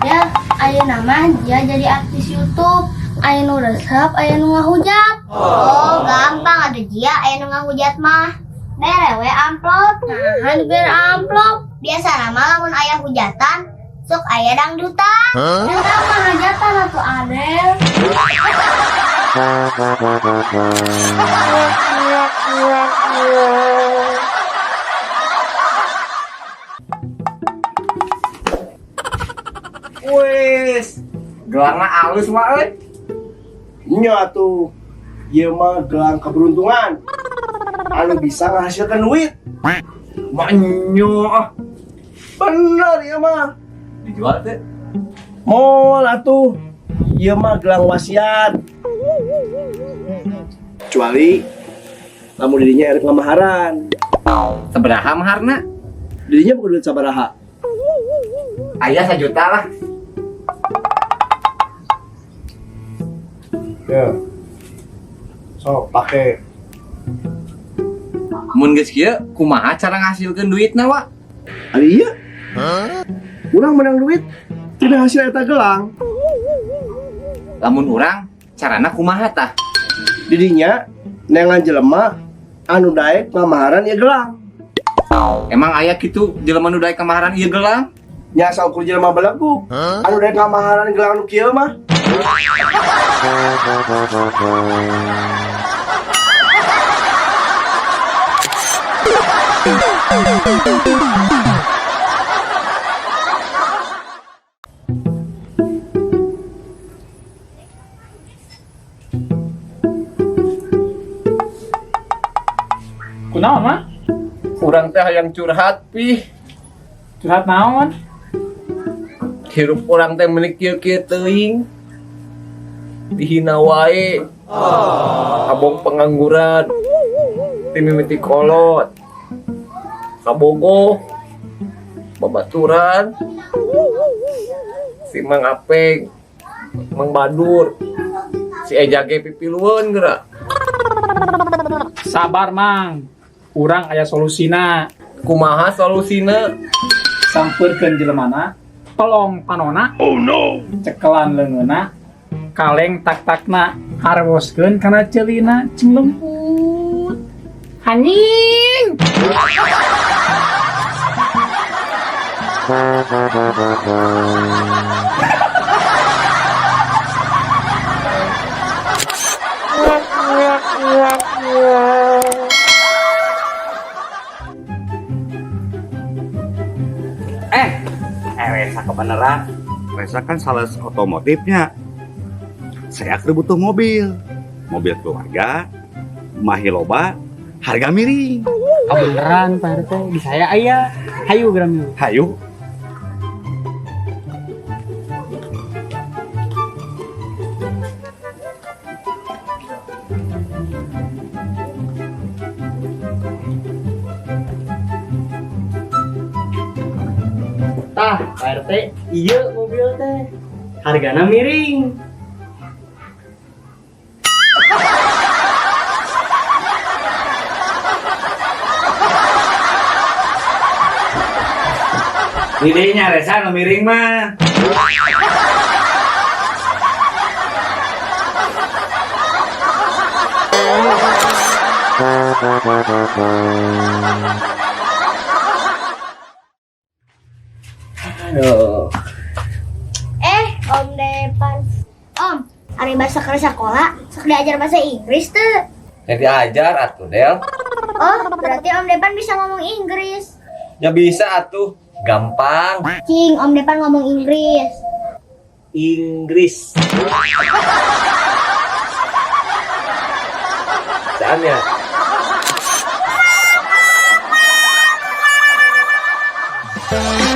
Ya, aya nama dia jadi artis YouTube. Aya nu resep, aya nu ngahujat. Oh, gampang ada dia aya nu ngahujat mah. Bere we amplop. Nah, biar amplop. Biasa nama lamun aya hujatan, sok aya dangdutan. Eta mah hajatan atuh Adel. Wes, gelangna alus mah euy. Nya tuh, ieu mah gelang keberuntungan. Anu bisa menghasilkan duit. Manyo ah. Bener ya mah. Dijual teh. Moal atuh. Ieu mah gelang wasiat. Kecuali lamun dirinya erep ngamaharan. Sabaraha maharna? Dirinya bukan duit sabaraha. Aya 1 juta lah. Ya. So, pakai. Mun geus kieu kumaha cara ngasilkeun duitna wa? Ari ieu. Urang menang duit tidak hasil eta gelang. Lamun urang carana kumaha tah? Dirinya nengan jelema anu daek ngamaharan ieu gelang. Emang aya kitu jelema nu daek kamaharan ieu gelang? Nya saukur jelema beleguk. Anu daek ngamaharan gelang anu kieu mah. Kunaon mah? Urang teh hayang curhat pi. Curhat naon? Hirup urang teh meuni kieu-kieu teuing. Dihina wae. Abong pengangguran. Timimiti kolot. Kabogoh. Babaturan. Si Mang Apeng. Mang Badur. Si Eja ge pipilueun geura. Sabar mang, urang aya solusina. Kumaha solusina? Sampeurkeun jelemana, tolong panona. Oh no. Cekelan leungeunna, kaleng tak-takna, harwoskeun kana ceulina cing lembut. Anjing. Resa kebenaran. Resa kan sales otomotifnya. Saya tuh butuh mobil keluarga, mahi loba, harga miring. Kebeneran Pak RT, di saya aya. Hayu gram yuk. Hayu. Tah, Pak RT, iya mobil teh. Hargana miring. Idenya Resa nu miring mah. Om Depan. Om, hari bahasa ke sekolah, sok diajar bahasa Inggris tuh. Jadi ajar atuh Del. Oh, berarti Om Depan bisa ngomong Inggris. Ya bisa atuh, gampang. Cing, Om Depan ngomong Inggris. Inggris. Soalnya Om